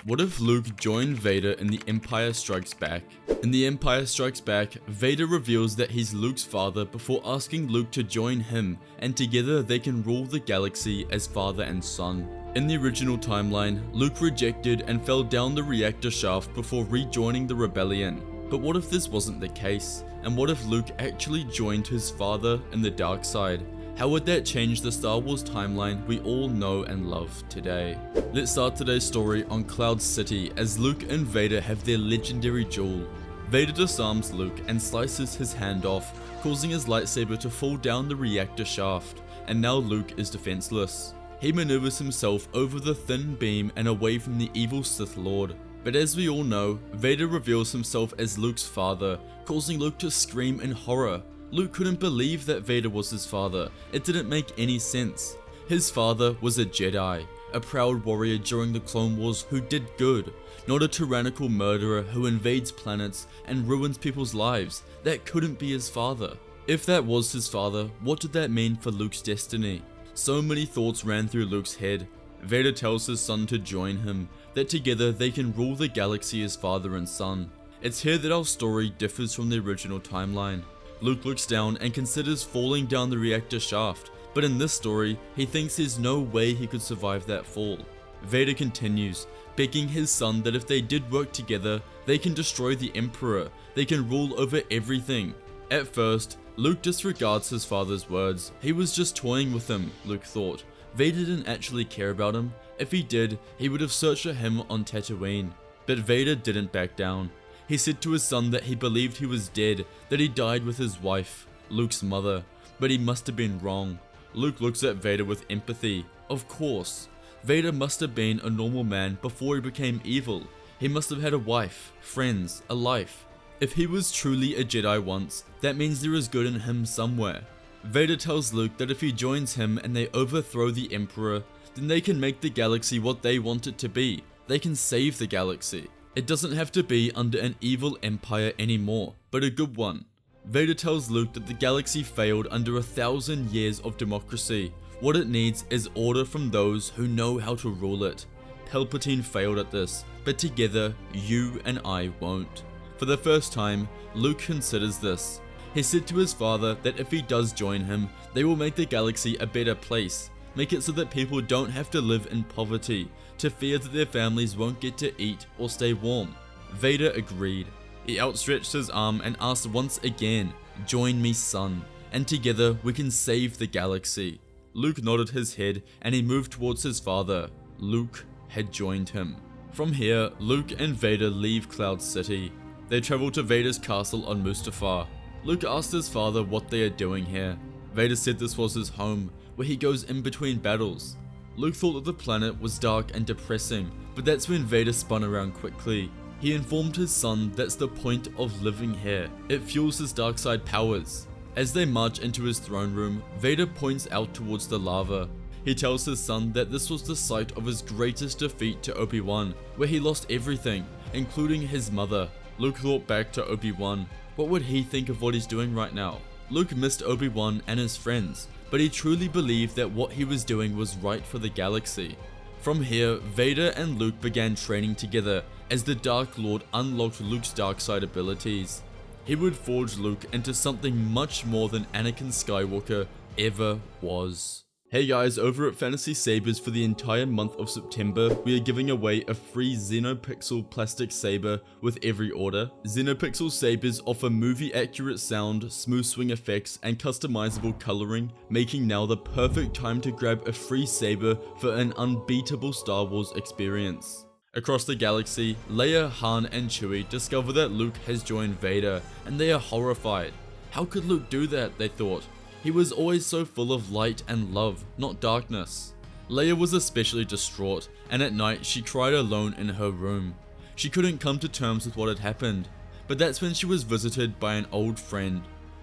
What if Luke joined Vader in The Empire Strikes Back? In The Empire Strikes Back, Vader reveals that he's Luke's father before asking Luke to join him, and together they can rule the galaxy as father and son. In the original timeline, Luke rejected and fell down the reactor shaft before rejoining the rebellion. But what if this wasn't the case? And what if Luke actually joined his father in the dark side? How would that change the Star Wars timeline we all know and love today? Let's start today's story on Cloud City as Luke and Vader have their legendary duel. Vader disarms Luke and slices his hand off, causing his lightsaber to fall down the reactor shaft, and now Luke is defenseless. He maneuvers himself over the thin beam and away from the evil Sith Lord. But as we all know, Vader reveals himself as Luke's father, causing Luke to scream in horror. Luke couldn't believe that Vader was his father. It didn't make any sense. His father was a Jedi, a proud warrior during the Clone Wars who did good, not a tyrannical murderer who invades planets and ruins people's lives. That couldn't be his father. If that was his father, what did that mean for Luke's destiny? So many thoughts ran through Luke's head. Vader tells his son to join him, that together they can rule the galaxy as father and son. It's here that our story differs from the original timeline. Luke looks down and considers falling down the reactor shaft, but in this story, he thinks there's no way he could survive that fall. Vader continues, begging his son that if they did work together, they can destroy the Emperor, they can rule over everything. At first, Luke disregards his father's words. He was just toying with him, Luke thought. Vader didn't actually care about him. If he did, he would have searched for him on Tatooine. But Vader didn't back down. He said to his son that he believed he was dead, that he died with his wife, Luke's mother, but he must have been wrong. Luke looks at Vader with empathy. Of course. Vader must have been a normal man before he became evil. He must have had a wife, friends, a life. If he was truly a Jedi once, that means there is good in him somewhere. Vader tells Luke that if he joins him and they overthrow the Emperor, then they can make the galaxy what they want it to be. They can save the galaxy. It doesn't have to be under an evil empire anymore, but a good one. Vader tells Luke that the galaxy failed under 1,000 years of democracy. What it needs is order from those who know how to rule it. Palpatine failed at this, but together, you and I won't. For the first time, Luke considers this. He said to his father that if he does join him, they will make the galaxy a better place. Make it so that people don't have to live in poverty, to fear that their families won't get to eat or stay warm. Vader agreed. He outstretched his arm and asked once again, "Join me, son, and together we can save the galaxy." Luke nodded his head and he moved towards his father. Luke had joined him. From here, Luke and Vader leave Cloud City. They travel to Vader's castle on Mustafar. Luke asked his father what they are doing here. Vader said this was his home, where he goes in between battles. Luke thought that the planet was dark and depressing, but that's when Vader spun around quickly. He informed his son that's the point of living here. It fuels his dark side powers. As they march into his throne room, Vader points out towards the lava. He tells his son that this was the site of his greatest defeat to Obi-Wan, where he lost everything, including his mother. Luke thought back to Obi-Wan. What would he think of what he's doing right now? Luke missed Obi-Wan and his friends, but he truly believed that what he was doing was right for the galaxy. From here, Vader and Luke began training together as the Dark Lord unlocked Luke's dark side abilities. He would forge Luke into something much more than Anakin Skywalker ever was. Hey guys, over at Fantasy Sabers for the entire month of September, we are giving away a free Xenopixel plastic saber with every order. Xenopixel sabers offer movie accurate sound, smooth swing effects, and customizable coloring, making now the perfect time to grab a free saber for an unbeatable Star Wars experience. Across the galaxy, Leia, Han, and Chewie discover that Luke has joined Vader, and they are horrified. How could Luke do that, they thought. He was always so full of light and love, not darkness. Leia was especially distraught, and at night she cried alone in her room. She couldn't come to terms with what had happened, but that's when she was visited by an old friend.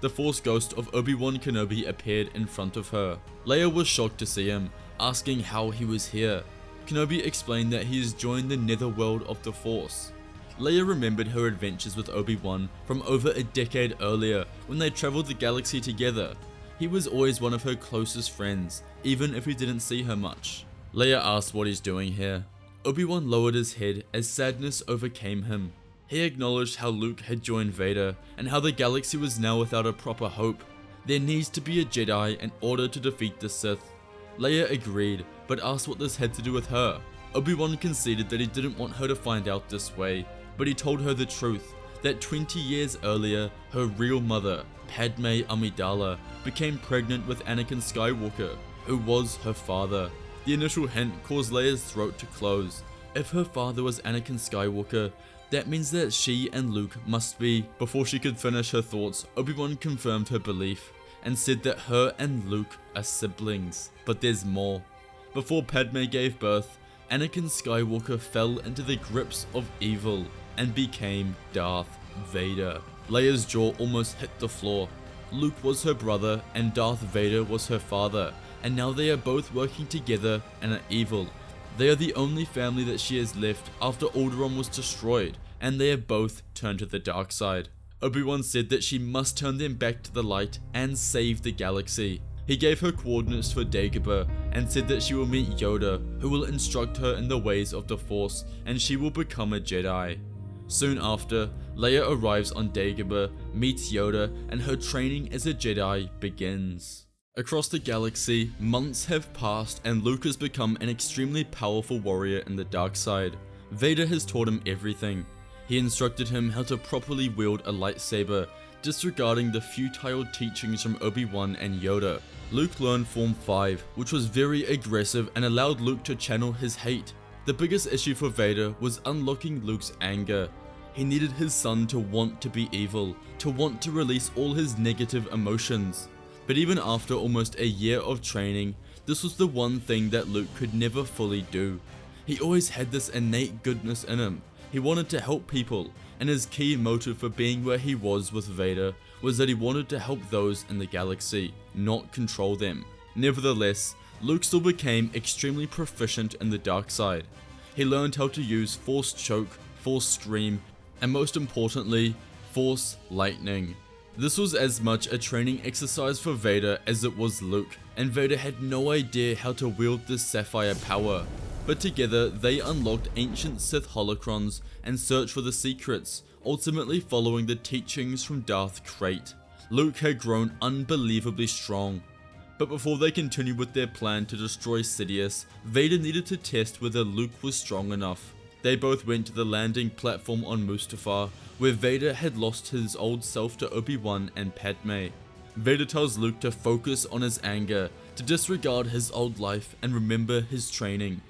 The Force ghost of Obi-Wan Kenobi appeared in front of her. Leia was shocked to see him, asking how he was here. Kenobi explained that he has joined the netherworld of the Force. Leia remembered her adventures with Obi-Wan from over a decade earlier when they traveled the galaxy together. He was always one of her closest friends, even if he didn't see her much. Leia asked what he's doing here. Obi-Wan lowered his head as sadness overcame him. He acknowledged how Luke had joined Vader and how the galaxy was now without a proper hope. There needs to be a Jedi in order to defeat the Sith. Leia agreed, but asked what this had to do with her. Obi-Wan conceded that he didn't want her to find out this way, but he told her the truth, that 20 years earlier, her real mother, Padme Amidala, became pregnant with Anakin Skywalker, who was her father. The initial hint caused Leia's throat to close. If her father was Anakin Skywalker, that means that she and Luke must be. Before she could finish her thoughts, Obi-Wan confirmed her belief and said that her and Luke are siblings. But there's more. Before Padme gave birth, Anakin Skywalker fell into the grips of evil and became Darth Vader. Leia's jaw almost hit the floor. Luke was her brother and Darth Vader was her father, and now they are both working together and are evil. They are the only family that she has left after Alderaan was destroyed, and they have both turned to the dark side. Obi-Wan said that she must turn them back to the light and save the galaxy. He gave her coordinates for Dagobah and said that she will meet Yoda, who will instruct her in the ways of the Force, and she will become a Jedi. Soon after, Leia arrives on Dagobah, meets Yoda, and her training as a Jedi begins. Across the galaxy, months have passed and Luke has become an extremely powerful warrior in the dark side. Vader has taught him everything. He instructed him how to properly wield a lightsaber, disregarding the futile teachings from Obi-Wan and Yoda. Luke learned Form 5, which was very aggressive and allowed Luke to channel his hate. The biggest issue for Vader was unlocking Luke's anger. He needed his son to want to be evil, to want to release all his negative emotions. But even after almost a year of training, this was the one thing that Luke could never fully do. He always had this innate goodness in him. He wanted to help people, and his key motive for being where he was with Vader was that he wanted to help those in the galaxy, not control them. Nevertheless, Luke still became extremely proficient in the dark side. He learned how to use Force Choke, Force Scream, and most importantly, Force Lightning. This was as much a training exercise for Vader as it was Luke, and Vader had no idea how to wield this sapphire power. But together, they unlocked ancient Sith holocrons and searched for the secrets, ultimately following the teachings from Darth Krayt. Luke had grown unbelievably strong. But before they continued with their plan to destroy Sidious, Vader needed to test whether Luke was strong enough. They both went to the landing platform on Mustafar, where Vader had lost his old self to Obi-Wan and Padme. Vader tells Luke to focus on his anger, to disregard his old life and remember his training.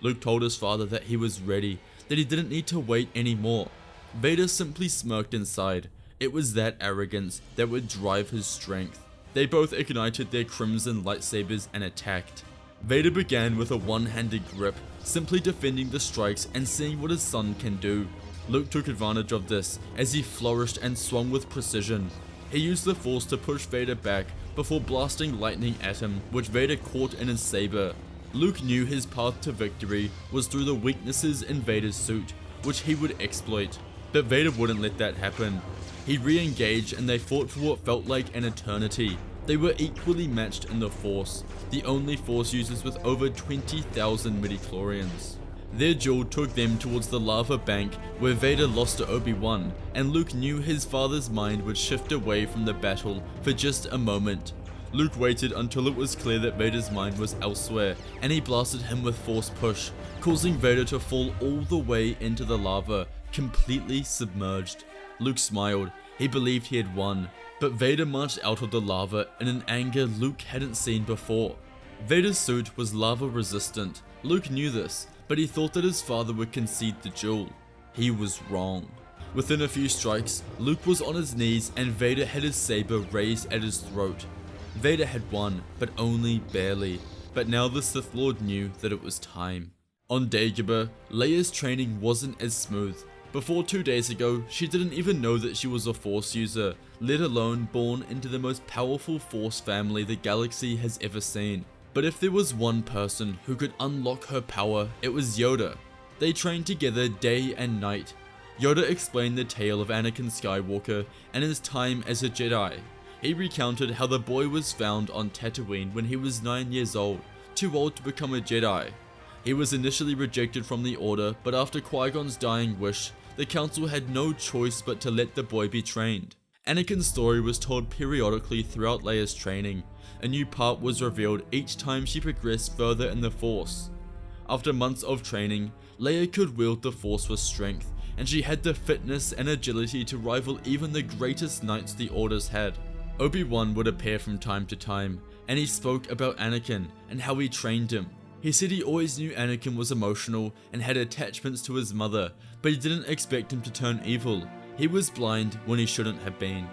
Luke told his father that he was ready, that he didn't need to wait anymore. Vader simply smirked inside. It was that arrogance that would drive his strength. They both ignited their crimson lightsabers and attacked. Vader began with a one-handed grip, simply defending the strikes and seeing what his son can do. Luke took advantage of this as he flourished and swung with precision. He used the Force to push Vader back before blasting lightning at him, which Vader caught in his saber. Luke knew his path to victory was through the weaknesses in Vader's suit, which he would exploit. But Vader wouldn't let that happen. He re-engaged and they fought for what felt like an eternity. They were equally matched in the Force, the only Force users with over 20,000 midichlorians. Their duel took them towards the lava bank where Vader lost to Obi-Wan, and Luke knew his father's mind would shift away from the battle for just a moment. Luke waited until it was clear that Vader's mind was elsewhere, and he blasted him with Force Push, causing Vader to fall all the way into the lava, completely submerged. Luke smiled. He believed he had won, but Vader marched out of the lava in an anger Luke hadn't seen before. Vader's suit was lava resistant. Luke knew this, but he thought that his father would concede the duel. He was wrong. Within a few strikes, Luke was on his knees and Vader had his saber raised at his throat. Vader had won, but only barely. But now the Sith Lord knew that it was time. On Dagobah, Leia's training wasn't as smooth. Before 2 days ago, she didn't even know that she was a Force user, let alone born into the most powerful Force family the galaxy has ever seen. But if there was one person who could unlock her power, it was Yoda. They trained together day and night. Yoda explained the tale of Anakin Skywalker and his time as a Jedi. He recounted how the boy was found on Tatooine when he was 9 years old, too old to become a Jedi. He was initially rejected from the order, but after Qui-Gon's dying wish, the council had no choice but to let the boy be trained. Anakin's story was told periodically throughout Leia's training. A new part was revealed each time she progressed further in the Force. After months of training, Leia could wield the Force with strength, and she had the fitness and agility to rival even the greatest knights the Orders had. Obi-Wan would appear from time to time, and he spoke about Anakin and how he trained him. He said he always knew Anakin was emotional and had attachments to his mother, but he didn't expect him to turn evil. He was blind when he shouldn't have been.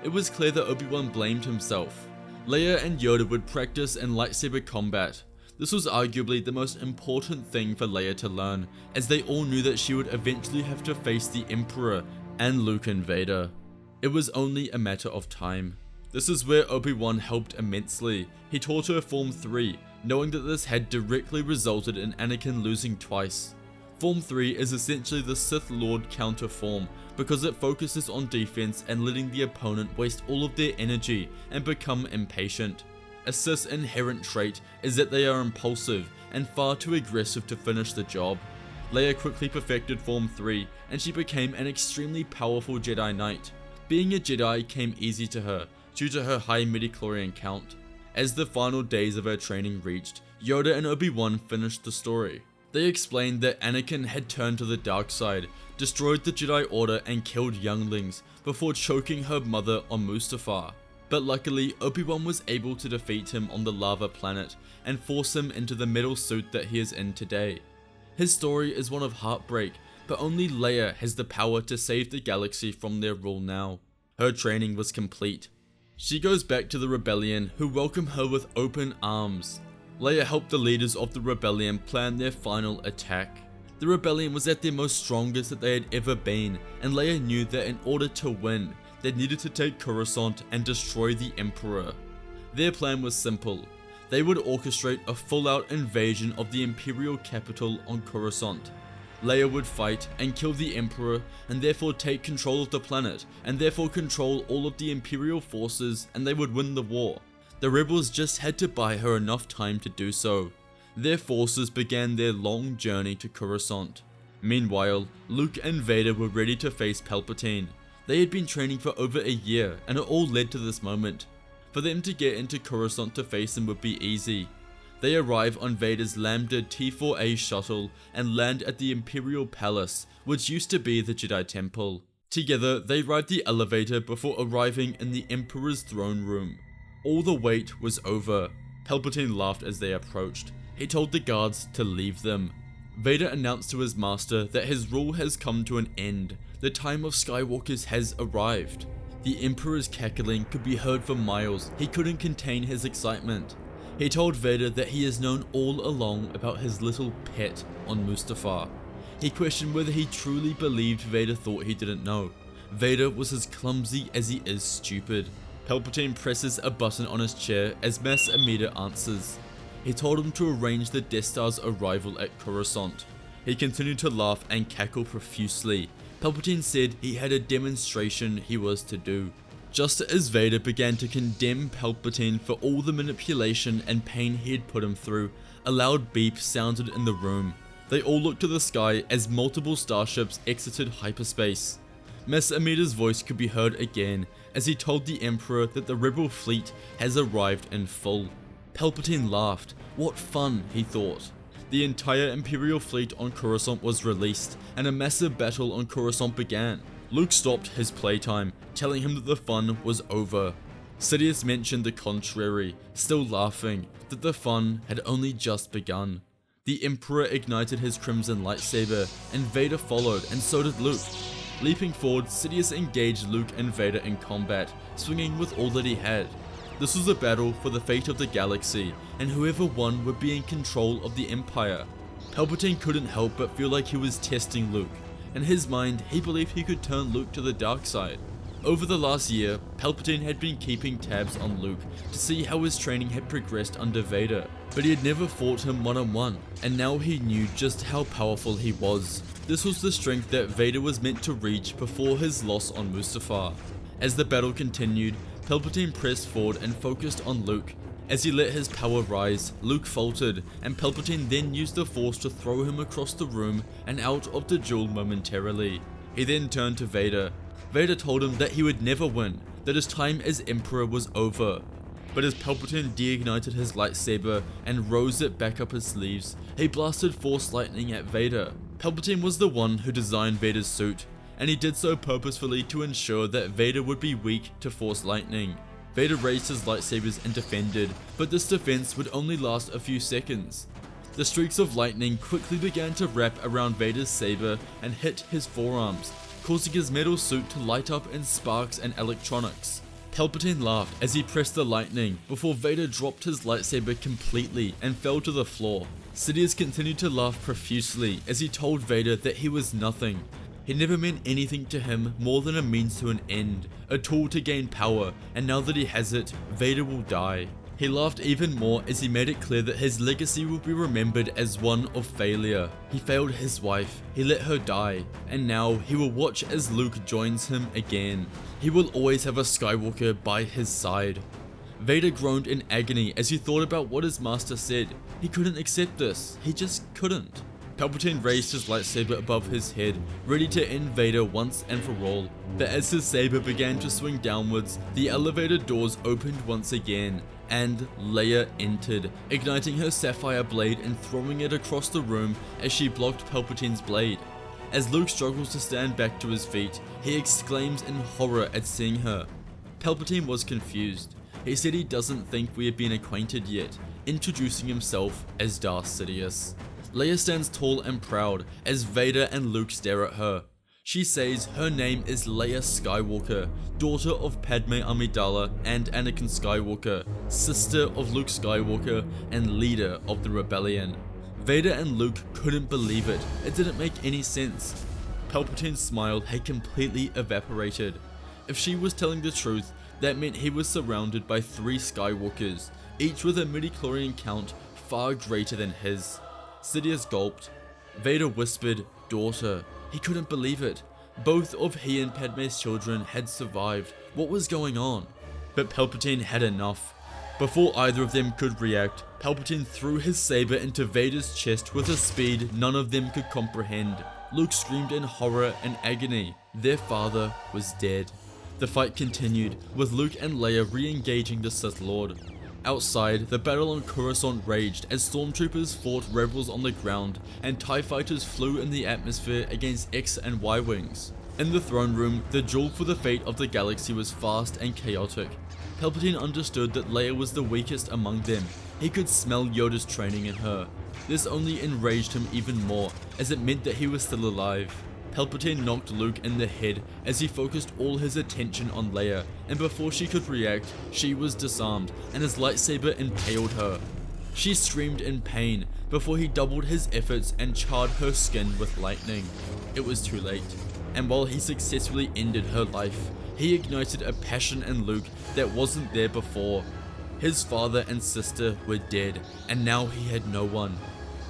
It was clear that Obi-Wan blamed himself. Leia and Yoda would practice in lightsaber combat. This was arguably the most important thing for Leia to learn, as they all knew that she would eventually have to face the Emperor and Luke and Vader. It was only a matter of time. This is where Obi-Wan helped immensely. He taught her Form 3, knowing that this had directly resulted in Anakin losing twice. Form 3 is essentially the Sith Lord counter form, because it focuses on defense and letting the opponent waste all of their energy and become impatient. A Sith's inherent trait is that they are impulsive and far too aggressive to finish the job. Leia quickly perfected Form 3, and she became an extremely powerful Jedi Knight. Being a Jedi came easy to her, due to her high midichlorian count. As the final days of her training reached, Yoda and Obi-Wan finished the story. They explained that Anakin had turned to the dark side, destroyed the Jedi Order and killed younglings, before choking her mother on Mustafar. But luckily, Obi-Wan was able to defeat him on the lava planet and force him into the metal suit that he is in today. His story is one of heartbreak, but only Leia has the power to save the galaxy from their rule now. Her training was complete. She goes back to the rebellion, who welcome her with open arms. Leia helped the leaders of the rebellion plan their final attack. The rebellion was at their most strongest that they had ever been, and Leia knew that in order to win, they needed to take Coruscant and destroy the Emperor. Their plan was simple. They would orchestrate a full-out invasion of the Imperial capital on Coruscant. Leia would fight and kill the Emperor, and therefore take control of the planet, and therefore control all of the Imperial forces, and they would win the war. The rebels just had to buy her enough time to do so. Their forces began their long journey to Coruscant. Meanwhile, Luke and Vader were ready to face Palpatine. They had been training for over a year, and it all led to this moment. For them to get into Coruscant to face him would be easy. They arrive on Vader's Lambda T-4A shuttle and land at the Imperial Palace, which used to be the Jedi Temple. Together, they ride the elevator before arriving in the Emperor's throne room. All the wait was over. Palpatine laughed as they approached. He told the guards to leave them. Vader announced to his master that his rule has come to an end. The time of Skywalkers has arrived. The Emperor's cackling could be heard for miles. He couldn't contain his excitement. He told Vader that he has known all along about his little pet on Mustafar. He questioned whether he truly believed Vader thought he didn't know. Vader was as clumsy as he is stupid. Palpatine presses a button on his chair as Mas Amedda answers. He told him to arrange the Death Star's arrival at Coruscant. He continued to laugh and cackle profusely. Palpatine said he had a demonstration he was to do. Just as Vader began to condemn Palpatine for all the manipulation and pain he had put him through, a loud beep sounded in the room. They all looked to the sky as multiple starships exited hyperspace. Mas Amedda's voice could be heard again as he told the Emperor that the rebel fleet has arrived in full. Palpatine laughed. What fun, he thought. The entire Imperial fleet on Coruscant was released, and a massive battle on Coruscant began. Luke stopped his playtime, telling him that the fun was over. Sidious mentioned the contrary, still laughing, that the fun had only just begun. The Emperor ignited his crimson lightsaber, and Vader followed, and so did Luke. Leaping forward, Sidious engaged Luke and Vader in combat, swinging with all that he had. This was a battle for the fate of the galaxy, and whoever won would be in control of the Empire. Palpatine couldn't help but feel like he was testing Luke. In his mind, he believed he could turn Luke to the dark side. Over the last year, Palpatine had been keeping tabs on Luke to see how his training had progressed under Vader, but he had never fought him one-on-one, and now he knew just how powerful he was. This was the strength that Vader was meant to reach before his loss on Mustafar. As the battle continued, Palpatine pressed forward and focused on Luke. As he let his power rise, Luke faltered, and Palpatine then used the Force to throw him across the room and out of the duel momentarily. He then turned to Vader. Vader told him that he would never win, that his time as Emperor was over. But as Palpatine deignited his lightsaber and rose it back up his sleeves, he blasted Force lightning at Vader. Palpatine was the one who designed Vader's suit, and he did so purposefully to ensure that Vader would be weak to Force lightning. Vader raised his lightsabers and defended, but this defense would only last a few seconds. The streaks of lightning quickly began to wrap around Vader's saber and hit his forearms, causing his metal suit to light up in sparks and electronics. Palpatine laughed as he pressed the lightning before Vader dropped his lightsaber completely and fell to the floor. Sidious continued to laugh profusely as he told Vader that he was nothing. He never meant anything to him more than a means to an end, a tool to gain power, and now that he has it, Vader will die. He laughed even more as he made it clear that his legacy will be remembered as one of failure. He failed his wife, he let her die, and now he will watch as Luke joins him again. He will always have a Skywalker by his side. Vader groaned in agony as he thought about what his master said. He couldn't accept this, he just couldn't. Palpatine raised his lightsaber above his head, ready to end Vader once and for all. But as his saber began to swing downwards, the elevator doors opened once again, and Leia entered, igniting her sapphire blade and throwing it across the room as she blocked Palpatine's blade. As Luke struggles to stand back to his feet, he exclaims in horror at seeing her. Palpatine was confused. He said he doesn't think we have been acquainted yet, introducing himself as Darth Sidious. Leia stands tall and proud as Vader and Luke stare at her. She says her name is Leia Skywalker, daughter of Padme Amidala and Anakin Skywalker, sister of Luke Skywalker, and leader of the rebellion. Vader and Luke couldn't believe it. It didn't make any sense. Palpatine's smile had completely evaporated. If she was telling the truth, that meant he was surrounded by 3 Skywalkers, each with a midichlorian count far greater than his. Sidious gulped. Vader whispered, "Daughter." He couldn't believe it. Both of he and Padme's children had survived. What was going on? But Palpatine had enough. Before either of them could react, Palpatine threw his saber into Vader's chest with a speed none of them could comprehend. Luke screamed in horror and agony. Their father was dead. The fight continued, with Luke and Leia re-engaging the Sith Lord. Outside, the battle on Coruscant raged as stormtroopers fought rebels on the ground and TIE fighters flew in the atmosphere against X and Y wings. In the throne room, the duel for the fate of the galaxy was fast and chaotic. Palpatine understood that Leia was the weakest among them. He could smell Yoda's training in her. This only enraged him even more, as it meant that he was still alive. Palpatine knocked Luke in the head as he focused all his attention on Leia, and before she could react, she was disarmed and his lightsaber impaled her. She screamed in pain before he doubled his efforts and charred her skin with lightning. It was too late, and while he successfully ended her life, he ignited a passion in Luke that wasn't there before. His father and sister were dead, and now he had no one.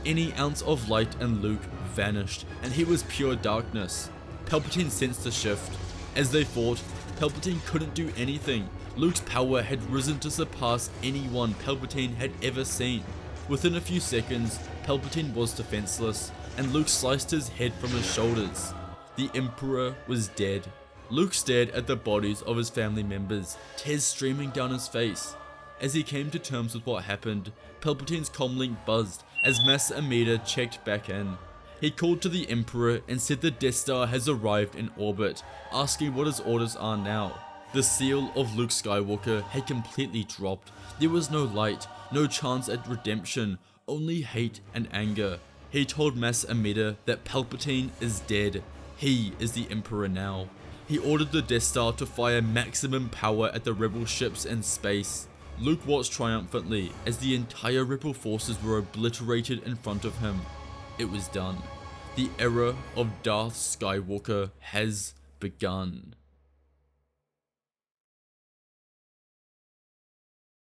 Any ounce of light in Luke vanished, and he was pure darkness. Palpatine sensed the shift. As they fought, Palpatine couldn't do anything. Luke's power had risen to surpass anyone Palpatine had ever seen. Within a few seconds, Palpatine was defenseless, and Luke sliced his head from his shoulders. The Emperor was dead. Luke stared at the bodies of his family members, tears streaming down his face. As he came to terms with what happened, Palpatine's comlink buzzed as Mas Amedda checked back in. He called to the Emperor and said the Death Star has arrived in orbit, asking what his orders are now. The seal of Luke Skywalker had completely dropped. There was no light, no chance at redemption, only hate and anger. He told Mas Amedda that Palpatine is dead. He is the Emperor now. He ordered the Death Star to fire maximum power at the rebel ships in space. Luke watched triumphantly as the entire rebel forces were obliterated in front of him. It was done. The era of Darth Skywalker has begun.